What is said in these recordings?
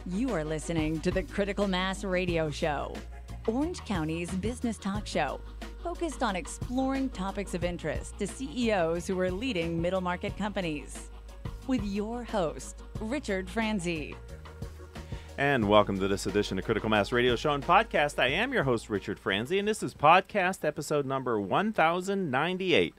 You are listening to the Critical Mass Radio Show, Orange County's business talk show, focused on exploring topics of interest to CEOs who are leading middle market companies. With your host, Richard Franzi. And welcome to this edition of Critical Mass Radio Show and Podcast. I am your host, Richard Franzi, and this is podcast episode number 1098.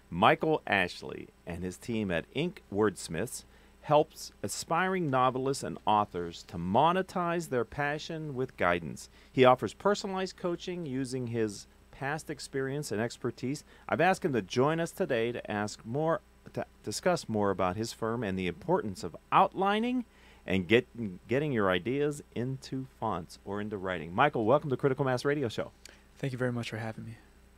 Michael Ashley and his team at WORDSMITHS helps aspiring novelists and authors to monetize their passion with guidance. He offers personalized coaching using his past experience and expertise. I've asked him to join us today to discuss more about his firm and the importance of outlining and getting your ideas into fonts or into writing. Michael, welcome to Critical Mass Radio Show. Thank you very much for having me.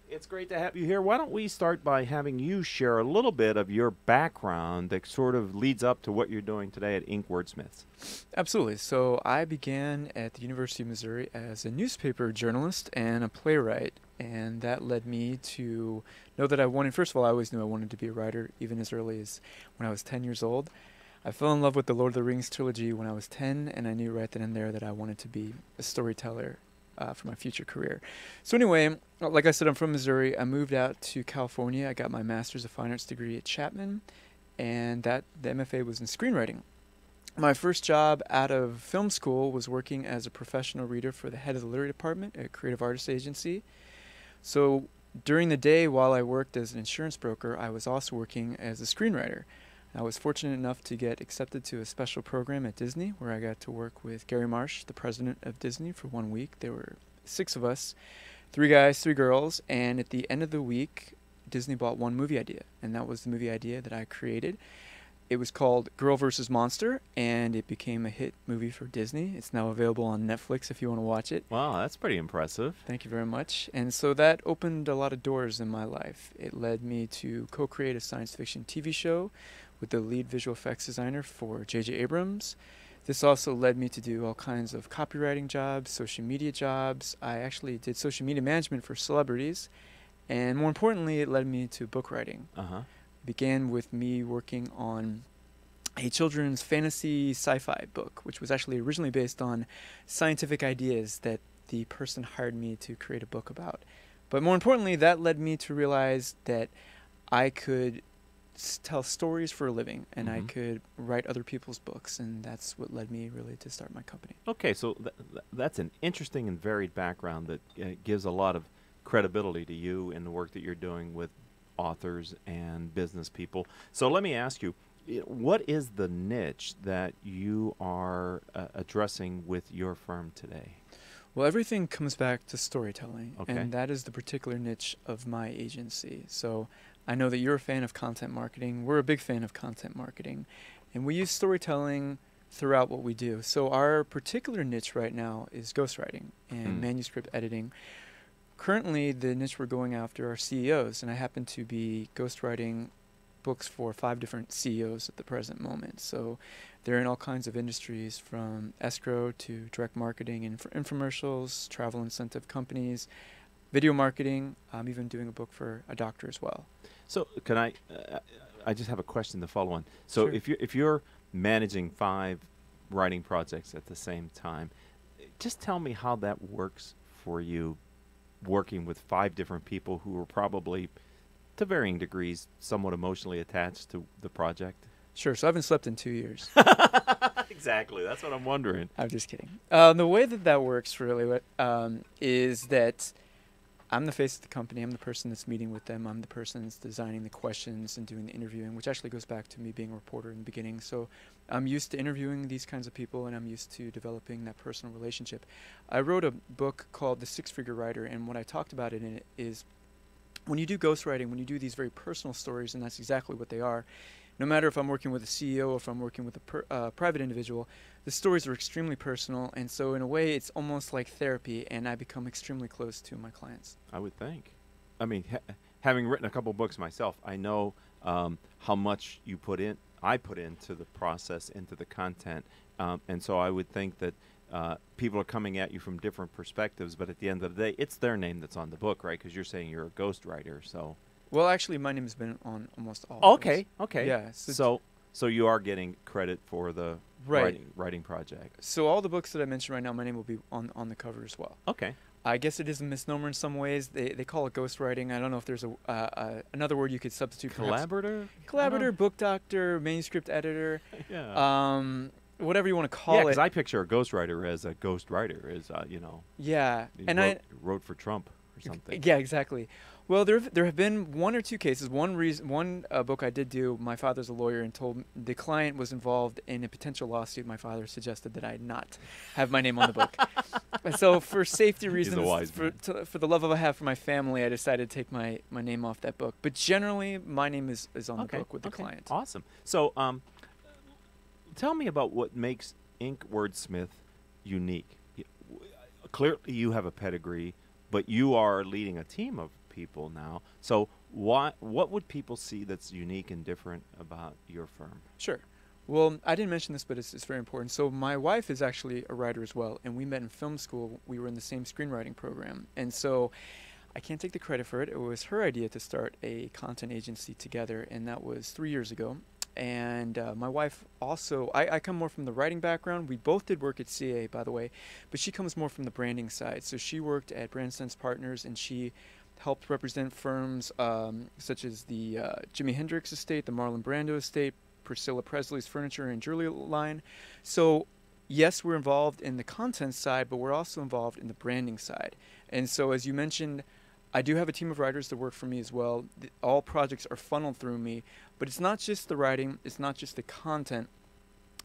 It's great to have you here. Why don't we start by having you share a little bit of your background that sort of leads up to what you're doing today at WORDSMITHS? Absolutely. So I began at the University of Missouri as a newspaper journalist and a playwright, and that led me to know that I wanted, first of all, I always knew I wanted to be a writer, even as early as when I was 10 years old. I fell in love with the Lord of the Rings trilogy when I was 10, and I knew right then and there that I wanted to be a storyteller for my future career. So anyway, like I said, I'm from Missouri. I moved out to California. I got my Master's of Fine Arts degree at Chapman, and the MFA was in screenwriting. My first job out of film school was working as a professional reader for the head of the literary department at a creative artist agency. So during the day while I worked as an insurance broker, I was also working as a screenwriter. I was fortunate enough to get accepted to a special program at Disney where I got to work with Gary Marsh, the president of Disney, for 1 week. There were 6 of us, 3 guys, 3 girls, and at the end of the week, Disney bought one movie idea, and that was the movie idea that I created. It was called Girl vs. Monster, and it became a hit movie for Disney. It's now available on Netflix if you want to watch it. Wow, that's pretty impressive. Thank you very much. And so that opened a lot of doors in my life. It led me to co-create a science fiction TV show with the lead visual effects designer for J.J. Abrams. This also led me to do all kinds of copywriting jobs, social media jobs. I actually did social media management for celebrities. And more importantly, it led me to book writing. It began with me working on a children's fantasy sci-fi book, which was actually originally based on scientific ideas that the person hired me to create a book about. But more importantly, that led me to realize that I could tell stories for a living, and I could write other people's books, and that's what led me really to start my company. Okay, so that's an interesting and varied background that gives a lot of credibility to you in the work that you're doing with authors and business people. So let me ask you, what is the niche that you are addressing with your firm today? Well, everything comes back to storytelling, Okay. and that is the particular niche of my agency. So I know that you're a fan of content marketing. We're a big fan of content marketing, and we use storytelling throughout what we do. So our particular niche right now is ghostwriting and manuscript editing. Currently, the niche we're going after are CEOs, and I happen to be ghostwriting books for 5 different CEOs at the present moment. So they're in all kinds of industries, from escrow to direct marketing and infomercials, travel incentive companies, video marketing. I'm even doing a book for a doctor as well. So can I just have a question to follow on. So Sure. if you're managing 5 writing projects at the same time, just tell me how that works for you, working with 5 different people who are probably, to varying degrees, somewhat emotionally attached to the project. Sure. So I haven't slept in 2 years. Exactly. That's what I'm wondering. I'm just kidding. The way that works really is that I'm the face of the company. I'm the person that's meeting with them. I'm the person that's designing the questions and doing the interviewing, which actually goes back to me being a reporter in the beginning. So I'm used to interviewing these kinds of people, and I'm used to developing that personal relationship. I wrote a book called The Six-Figure Writer, and what I talked about in it is when you do ghostwriting, when you do these very personal stories, and that's exactly what they are, no matter if I'm working with a CEO or if I'm working with a private individual, the stories are extremely personal, and so in a way it's almost like therapy, and I become extremely close to my clients. I would think. I mean, having written a couple books myself, I know how much I put into the process, into the content, and so I would think that people are coming at you from different perspectives, but at the end of the day, it's their name that's on the book, right? Because you're saying you're a ghostwriter, so. Well, actually, my name has been on almost all. Okay. Yeah. So you are getting credit for the Right. writing project. So all the books that I mentioned right now, my name will be on the cover as well. Okay. I guess it is a misnomer in some ways. They call it ghostwriting. I don't know if there's another word you could substitute. Collaborator, book doctor, manuscript editor. Yeah. Whatever you want to call Yeah, it. because I picture a ghostwriter as a ghostwriter, Yeah, he wrote for Trump or something. Yeah, exactly. Well, there have been one or two cases. One book I did do. My father's a lawyer and told the client was involved in a potential lawsuit. My father suggested that I not have my name on the book. And so, for safety reasons, for the love I have for my family, I decided to take my name off that book. But generally, my name is on the book with the client. Awesome. So, tell me about what makes Inc. Wordsmith unique. Clearly, you have a pedigree, but you are leading a team of people now. So what would people see that's unique and different about your firm? Sure. Well, I didn't mention this, but it's very important. So my wife is actually a writer as well, and we met in film school. We were in the same screenwriting program. And so I can't take the credit for it. It was her idea to start a content agency together, and that was 3 years ago. And my wife also, I come more from the writing background. We both did work at CA, by the way, but she comes more from the branding side. So she worked at Brand Sense Partners, and she helped represent firms such as the Jimi Hendrix estate, the Marlon Brando estate, Priscilla Presley's furniture and jewelry line. So yes, we're involved in the content side, but we're also involved in the branding side. And so as you mentioned, I do have a team of writers that work for me as well. All projects are funneled through me, but it's not just the writing, it's not just the content,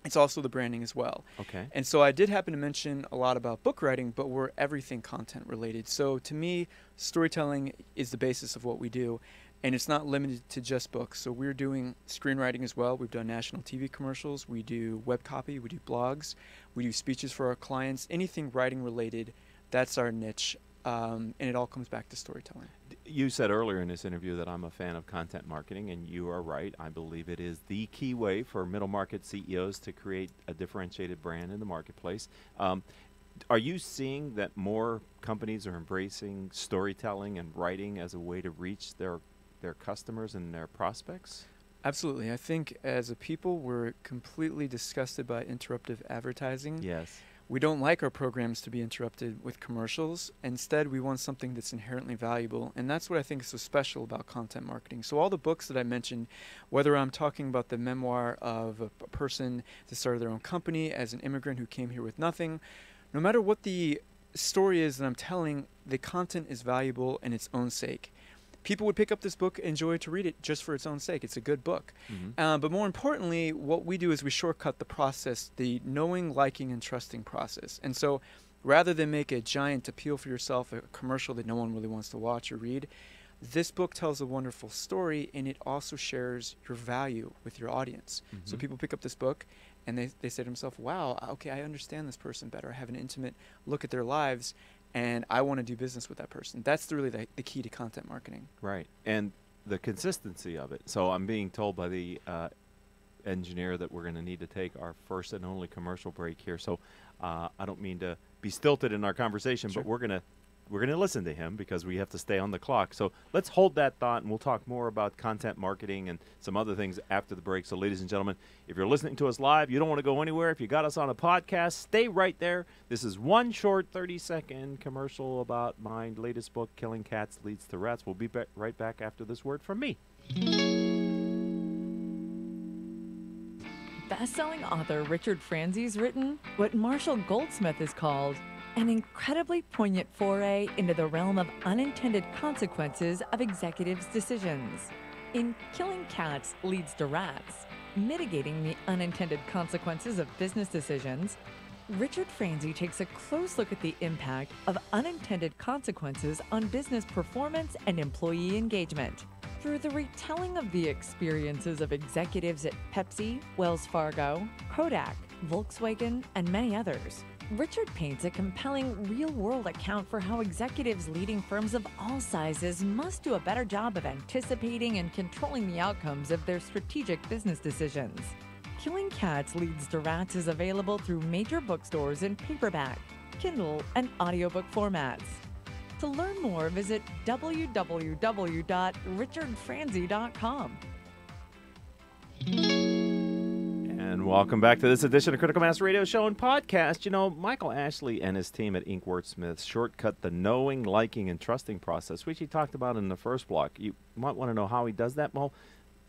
it's also the branding as well. Okay. And so I did happen to mention a lot about book writing, but we're everything content related. So to me, storytelling is the basis of what we do, and it's not limited to just books. So we're doing screenwriting as well. We've done national TV commercials, we do web copy, we do blogs, we do speeches for our clients, anything writing related, that's our niche. And it all comes back to storytelling. You said earlier in this interview that I'm a fan of content marketing, and you are right. I believe it is the key way for middle market CEOs to create a differentiated brand in the marketplace. Are you seeing that more companies are embracing storytelling and writing as a way to reach their customers and their prospects? Absolutely. I think as a people, we're completely disgusted by interruptive advertising. Yes. We don't like our programs to be interrupted with commercials. Instead, we want something that's inherently valuable, and that's what I think is so special about content marketing. So all the books that I mentioned, whether I'm talking about the memoir of a person that started their own company as an immigrant who came here with nothing, no matter what the story is that I'm telling, the content is valuable in its own sake. People would pick up this book, enjoy to read it just for its own sake. It's a good book. Mm-hmm. But more importantly, what we do is we shortcut the process, the knowing, liking, and trusting process. And so rather than make a giant appeal for yourself, a commercial that no one really wants to watch or read, this book tells a wonderful story, and it also shares your value with your audience. Mm-hmm. So people pick up this book, and they say to themselves, wow, okay, I understand this person better. I have an intimate look at their lives, and I want to do business with that person. That's really the key to content marketing. Right. And the consistency of it. So I'm being told by the engineer that we're going to need to take our first and only commercial break here. So I don't mean to be stilted in our conversation, Sure. but we're going to listen to him because we have to stay on the clock. So let's hold that thought, and we'll talk more about content marketing and some other things after the break. So ladies and gentlemen, if you're listening to us live, you don't want to go anywhere. If you got us on a podcast, stay right there. This is one short 30-second commercial about my latest book, Killing Cats Leads to Rats. We'll be right back after this word from me. Best-selling author Richard Franzi's written what Marshall Goldsmith has called an incredibly poignant foray into the realm of unintended consequences of executives' decisions. In Killing Cats Leads to Rats, Mitigating the Unintended Consequences of Business Decisions, Richard Franzi takes a close look at the impact of unintended consequences on business performance and employee engagement. Through the retelling of the experiences of executives at Pepsi, Wells Fargo, Kodak, Volkswagen, and many others, Richard paints a compelling real-world account for how executives leading firms of all sizes must do a better job of anticipating and controlling the outcomes of their strategic business decisions. Killing Cats Leads to Rats is available through major bookstores in paperback, Kindle, and audiobook formats. To learn more, visit www.richardfranzi.com. And welcome back to this edition of Critical Mass Radio Show and Podcast. You know, Michael Ashley and his team at WORDSMITHS shortcut the knowing, liking, and trusting process, which he talked about in the first block. You might want to know how he does that. Well,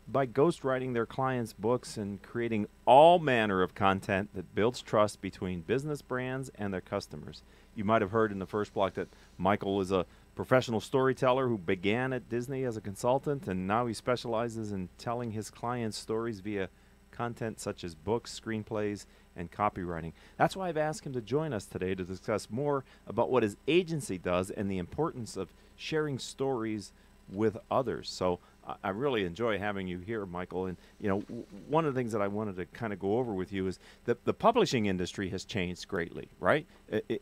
by ghostwriting their clients' books and creating all manner of content that builds trust between business brands and their customers. You might have heard in the first block that Michael is a professional storyteller who began at Disney as a consultant, and now he specializes in telling his clients stories via content such as books, screenplays, and copywriting. That's why I've asked him to join us today to discuss more about what his agency does and the importance of sharing stories with others. So I really enjoy having you here, Michael. And, you know, one of the things that I wanted to kind of go over with you is that the publishing industry has changed greatly, right?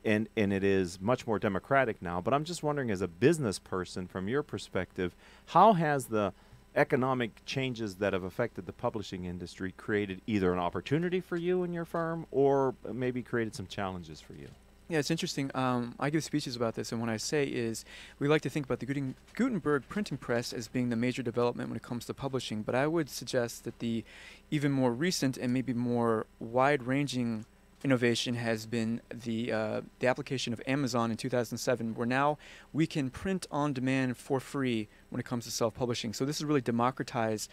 And it is much more democratic now. But I'm just wondering, as a business person, from your perspective, how has the economic changes that have affected the publishing industry created either an opportunity for you and your firm or maybe created some challenges for you? Yeah, it's interesting. I give speeches about this, and what I say is we like to think about the Gutenberg printing press as being the major development when it comes to publishing, but I would suggest that the even more recent and maybe more wide-ranging innovation has been the application of Amazon in 2007, where now we can print on demand for free when it comes to self-publishing. So this has really democratized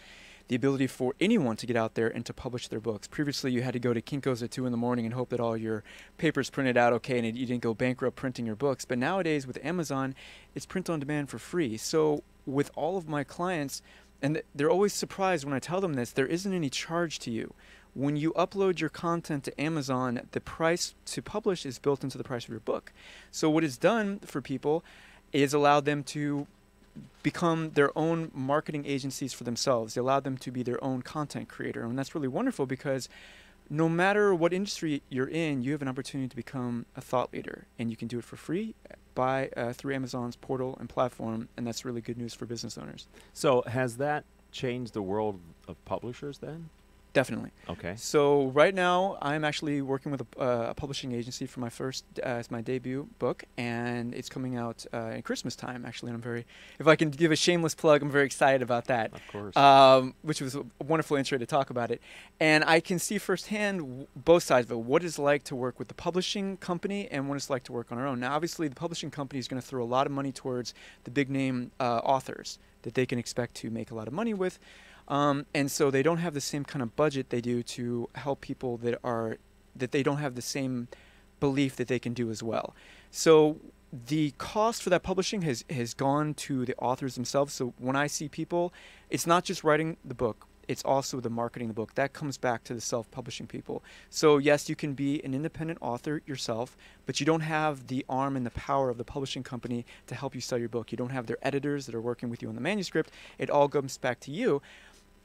the ability for anyone to get out there and to publish their books. Previously, you had to go to Kinko's at 2 in the morning and hope that all your papers printed out okay and you didn't go bankrupt printing your books. But nowadays, with Amazon, it's print on demand for free. So with all of my clients, and they're always surprised when I tell them this, there isn't any charge to you. When you upload your content to Amazon, the price to publish is built into the price of your book. So what it's done for people is allowed them to become their own marketing agencies for themselves. They allow them to be their own content creator. And that's really wonderful because no matter what industry you're in, you have an opportunity to become a thought leader. And you can do it for free through Amazon's portal and platform. And that's really good news for business owners. So has that changed the world of publishers then? Definitely. Okay. So right now, I'm actually working with a publishing agency for my first, it's my debut book, and it's coming out in Christmas time, actually. And if I can give a shameless plug, I'm very excited about that. Of course. Which was a wonderful intro to talk about it. And I can see firsthand both sides of it, what it's like to work with the publishing company and what it's like to work on our own. Now, obviously, the publishing company is going to throw a lot of money towards the big name authors that they can expect to make a lot of money with. And so they don't have the same kind of budget they do to help people that they don't have the same belief that they can do as well. So the cost for that publishing has gone to the authors themselves. So when I see people, it's not just writing the book, it's also the marketing the book. That comes back to the self-publishing people. So yes, you can be an independent author yourself, but you don't have the arm and the power of the publishing company to help you sell your book. You don't have their editors that are working with you on the manuscript. It all comes back to you.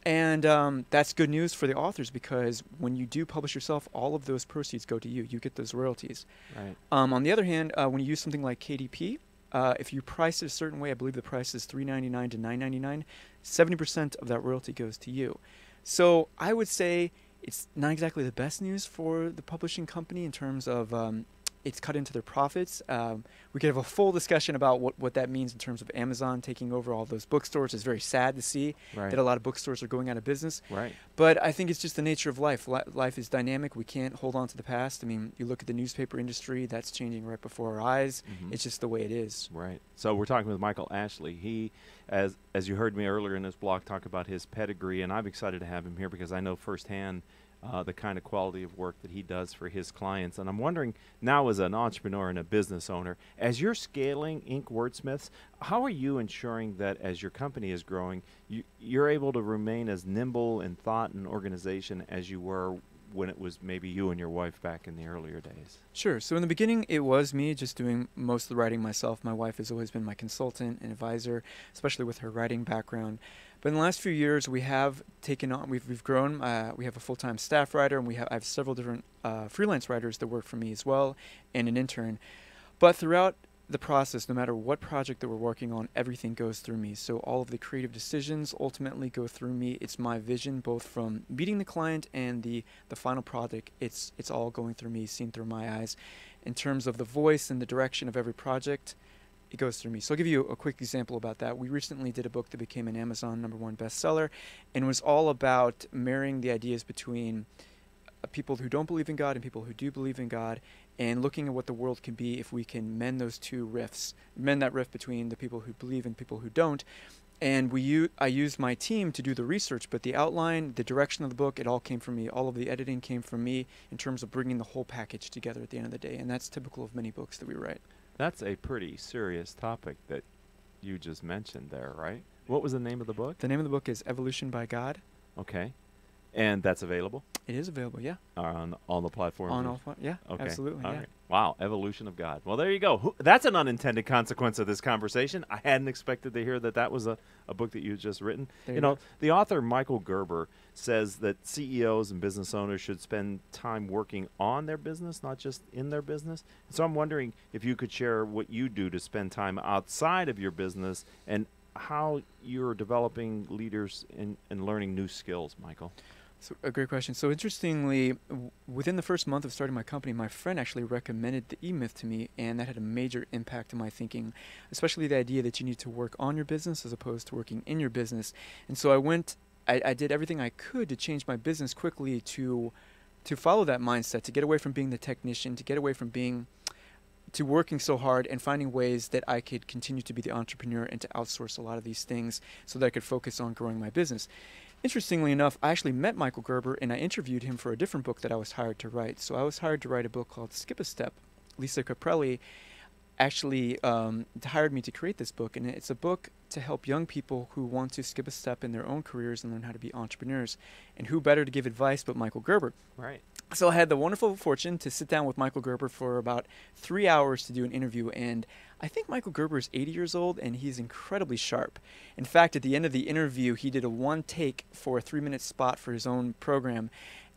And that's good news for the authors because when you do publish yourself, all of those proceeds go to you. You get those royalties. Right. On the other hand, when you use something like KDP, if you price it a certain way, I believe the price is $3.99 to $9.99, 70% of that royalty goes to you. So I would say it's not exactly the best news for the publishing company in terms of it's cut into their profits. We could have a full discussion about what that means in terms of Amazon taking over all those bookstores. It's very sad to see that a lot of bookstores are going out of business. Right. But I think it's just the nature of life. Life is dynamic. We can't hold on to the past. I mean, you look at the newspaper industry, that's changing right before our eyes. Mm-hmm. It's just the way it is. Right. So we're talking with Michael Ashley. He, as you heard me earlier in this blog, talk about his pedigree, and I'm excited to have him here because I know firsthand the kind of quality of work that he does for his clients. And I'm wondering now, as an entrepreneur and a business owner, as you're scaling WORDSMITHS, how are you ensuring that as your company is growing, you're able to remain as nimble in thought and organization as you were when it was maybe you and your wife back in the earlier days? Sure. So in the beginning, it was me just doing most of the writing myself. My wife has always been my consultant and advisor, especially with her writing background. But in the last few years, we have taken on, we've grown. We have a full-time staff writer, and I have several different freelance writers that work for me as well, and an intern. But throughout the process, no matter what project that we're working on, everything goes through me. So all of the creative decisions ultimately go through me. It's my vision, both from meeting the client and the final product. It's all going through me, seen through my eyes. In terms of the voice and the direction of every project, it goes through me. So I'll give you a quick example about that. We recently did a book that became an Amazon #1 bestseller, and it was all about marrying the ideas between people who don't believe in God and people who do believe in God, and looking at what the world can be if we can mend those two rifts, mend that rift between the people who believe and people who don't. And I used my team to do the research, but the outline, the direction of the book, it all came from me. All of the editing came from me in terms of bringing the whole package together at the end of the day, and that's typical of many books that we write. That's a pretty serious topic that you just mentioned there, right? What was the name of the book? The name of the book is Evolution by God. Okay. And that's available? It is available, yeah. On all the platforms? Yeah, okay. Absolutely, all yeah. Right. Wow, Evolution of God. Well, there you go. That's an unintended consequence of this conversation. I hadn't expected to hear that was a book that you had just written. There you know, the author, Michael Gerber, says that CEOs and business owners should spend time working on their business, not just in their business. So I'm wondering if you could share what you do to spend time outside of your business and how you're developing leaders and learning new skills, Michael. So a great question. So interestingly, within the first month of starting my company, my friend actually recommended the E-Myth to me, and that had a major impact on my thinking, especially the idea that you need to work on your business as opposed to working in your business. And so I did everything I could to change my business quickly to follow that mindset, to get away from being the technician, to get away from working so hard and finding ways that I could continue to be the entrepreneur and to outsource a lot of these things so that I could focus on growing my business. Interestingly enough, I actually met Michael Gerber and I interviewed him for a different book that I was hired to write. So I was hired to write a book called Skip a Step. Lisa Caprelli actually hired me to create this book, and it's a book to help young people who want to skip a step in their own careers and learn how to be entrepreneurs. And who better to give advice but Michael Gerber? Right. So I had the wonderful fortune to sit down with Michael Gerber for about 3 hours to do an interview, and I think Michael Gerber is 80 years old, and he's incredibly sharp. In fact, at the end of the interview, he did a one take for a 3-minute spot for his own program,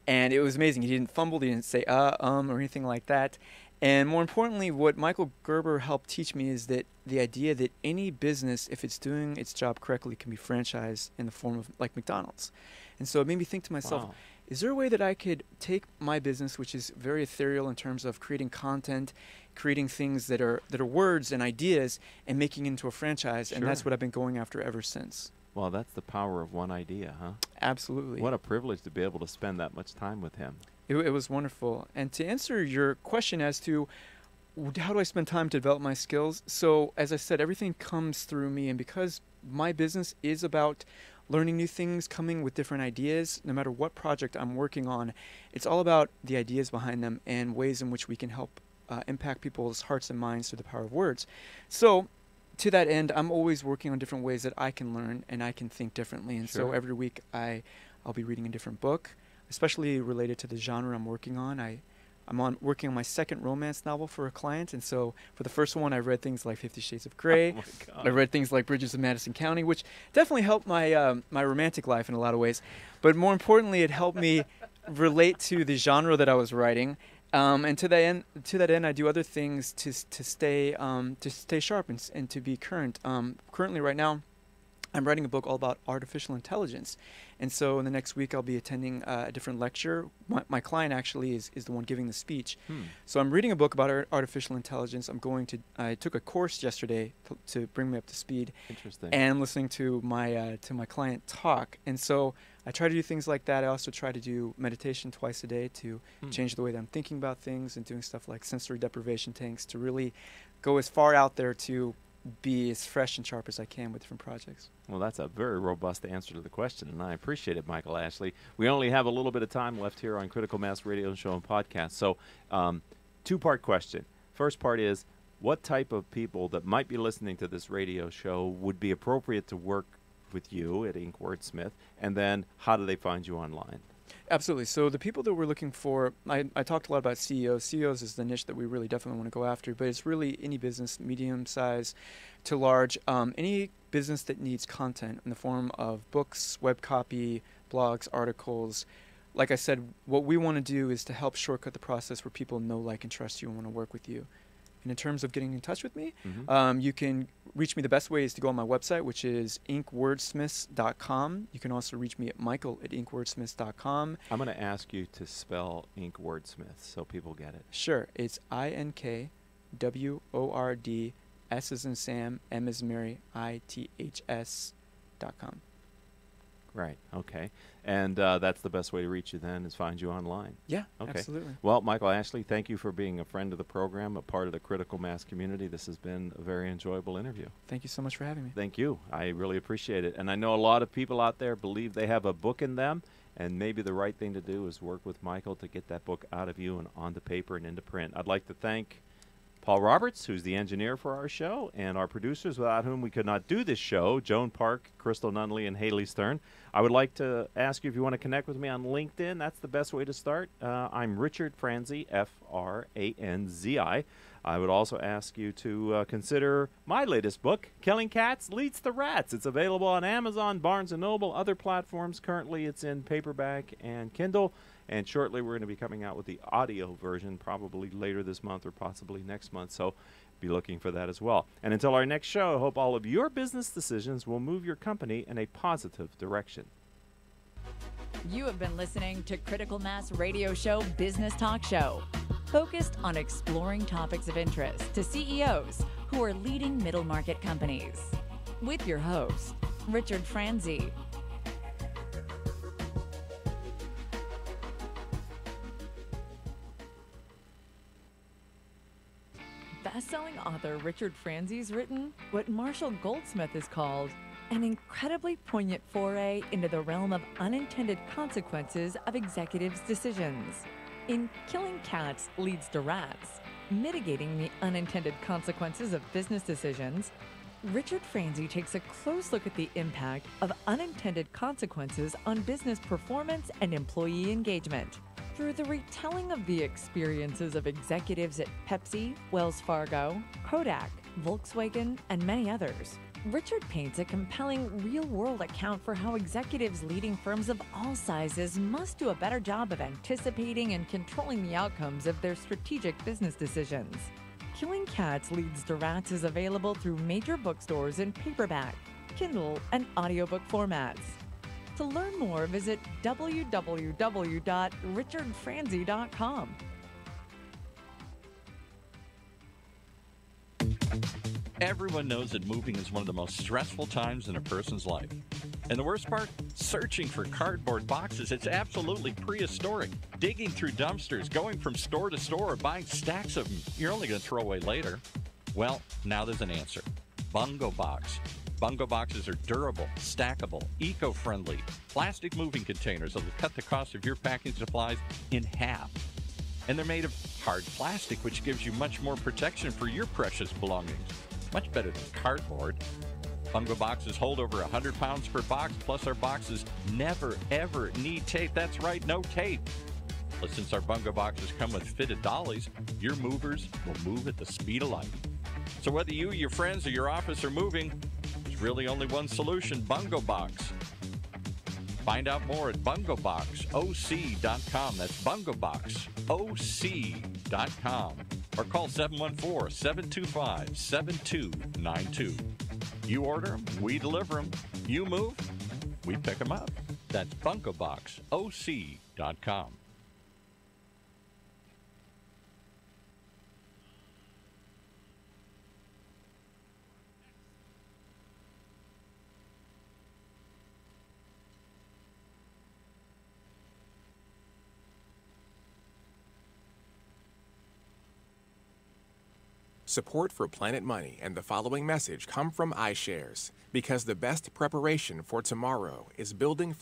and it was amazing. He didn't fumble, he didn't say or anything like that. And more importantly, what Michael Gerber helped teach me is that the idea that any business, if it's doing its job correctly, can be franchised in the form of like McDonald's. And so it made me think to myself, wow. Is there a way that I could take my business, which is very ethereal in terms of creating content, creating things that are words and ideas, and making it into a franchise? Sure. And that's what I've been going after ever since. Well, that's the power of one idea, huh? Absolutely. What a privilege to be able to spend that much time with him. It was wonderful. And to answer your question as to how do I spend time to develop my skills? So as I said, everything comes through me. And because my business is about learning new things, coming with different ideas, no matter what project I'm working on, it's all about the ideas behind them and ways in which we can help impact people's hearts and minds through the power of words. So to that end, I'm always working on different ways that I can learn and I can think differently. And so every week I'll be reading a different book, especially related to the genre I'm working on. I'm working on my second romance novel for a client, and so for the first one, I read things like 50 Shades of Grey. Oh my God. I read things like Bridges of Madison County, which definitely helped my my romantic life in a lot of ways. But more importantly, it helped me relate to the genre that I was writing. And to that end, I do other things to stay sharp and to be current. Currently, right now, I'm writing a book all about artificial intelligence. And so in the next week, I'll be attending a different lecture. My client actually is the one giving the speech. So I'm reading a book about artificial intelligence. I took a course yesterday to bring me up to speed. Interesting. And I'm listening to my client talk. And so I try to do things like that. I also try to do meditation twice a day to change the way that I'm thinking about things, and doing stuff like sensory deprivation tanks to really go as far out there to be as fresh and sharp as I can with different projects. Well, that's a very robust answer to the question, and I appreciate it, Michael Ashley. We only have a little bit of time left here on Critical Mass Radio Show and Podcast. So, two-part question. First part is, what type of people that might be listening to this radio show would be appropriate to work with you at Inc. WORDSMITH? And then, how do they find you online? Absolutely. So the people that we're looking for, I talked a lot about CEOs. CEOs is the niche that we really definitely want to go after, but it's really any business, medium size to large, any business that needs content in the form of books, web copy, blogs, articles. Like I said, what we want to do is to help shortcut the process where people know, like, and trust you and want to work with you. And in terms of getting in touch with me, you can reach me. The best way is to go on my website, which is inkwordsmiths.com. You can also reach me at michael@inkwordsmiths.com. I'm going to ask you to spell Inc. WORDSMITH so people get it. Sure. It's INKWORD, S as in Sam, M as in Mary, ITHS.com. Right. Okay. And that's the best way to reach you then is find you online. Yeah, Okay. absolutely. Well, Michael Ashley, thank you for being a friend of the program, a part of the critical mass community. This has been a very enjoyable interview. Thank you so much for having me. Thank you. I really appreciate it. And I know a lot of people out there believe they have a book in them, and maybe the right thing to do is work with Michael to get that book out of you and onto paper and into print. I'd like to thank Paul Roberts, who's the engineer for our show, and our producers, without whom we could not do this show, Joan Park, Crystal Nunley, and Haley Stern. I would like to ask you if you want to connect with me on LinkedIn. That's the best way to start. I'm Richard Franzi, Franzi. I would also ask you to consider my latest book, Killing Cats Leads the Rats. It's available on Amazon, Barnes & Noble, other platforms. Currently, it's in paperback and Kindle. And shortly, we're going to be coming out with the audio version, probably later this month or possibly next month. So be looking for that as well. And until our next show, I hope all of your business decisions will move your company in a positive direction. You have been listening to Critical Mass Radio Show Business Talk Show, focused on exploring topics of interest to CEOs who are leading middle market companies. With your host, Richard Franzi. Best-selling author Richard Franzi's written what Marshall Goldsmith has called an incredibly poignant foray into the realm of unintended consequences of executives' decisions. In Killing Cats Leads to Rats, Mitigating the Unintended Consequences of Business Decisions, Richard Franzi takes a close look at the impact of unintended consequences on business performance and employee engagement. Through the retelling of the experiences of executives at Pepsi, Wells Fargo, Kodak, Volkswagen, and many others, Richard paints a compelling real-world account for how executives leading firms of all sizes must do a better job of anticipating and controlling the outcomes of their strategic business decisions. Killing Cats Leads to Rats is available through major bookstores in paperback, Kindle, and audiobook formats. To learn more, visit www.richardfranzi.com. Everyone knows that moving is one of the most stressful times in a person's life. And the worst part? Searching for cardboard boxes. It's absolutely prehistoric. Digging through dumpsters, going from store to store, buying stacks of them you're only going to throw away later. Well, now there's an answer. Bungo Box. Bungo boxes are durable, stackable, eco-friendly, plastic moving containers that will cut the cost of your packing supplies in half. And they're made of hard plastic, which gives you much more protection for your precious belongings. Much better than cardboard. Bungo boxes hold over 100 pounds per box, plus our boxes never, ever need tape. That's right, no tape. But since our Bungo boxes come with fitted dollies, your movers will move at the speed of light. So whether you, your friends, or your office are moving, there's really only one solution, Bungo Box. Find out more at bungoboxoc.com. That's bungoboxoc.com. Or call 714-725-7292. You order them, we deliver them. You move, we pick them up. That's bungoboxoc.com. Support for Planet Money and the following message come from iShares, because the best preparation for tomorrow is building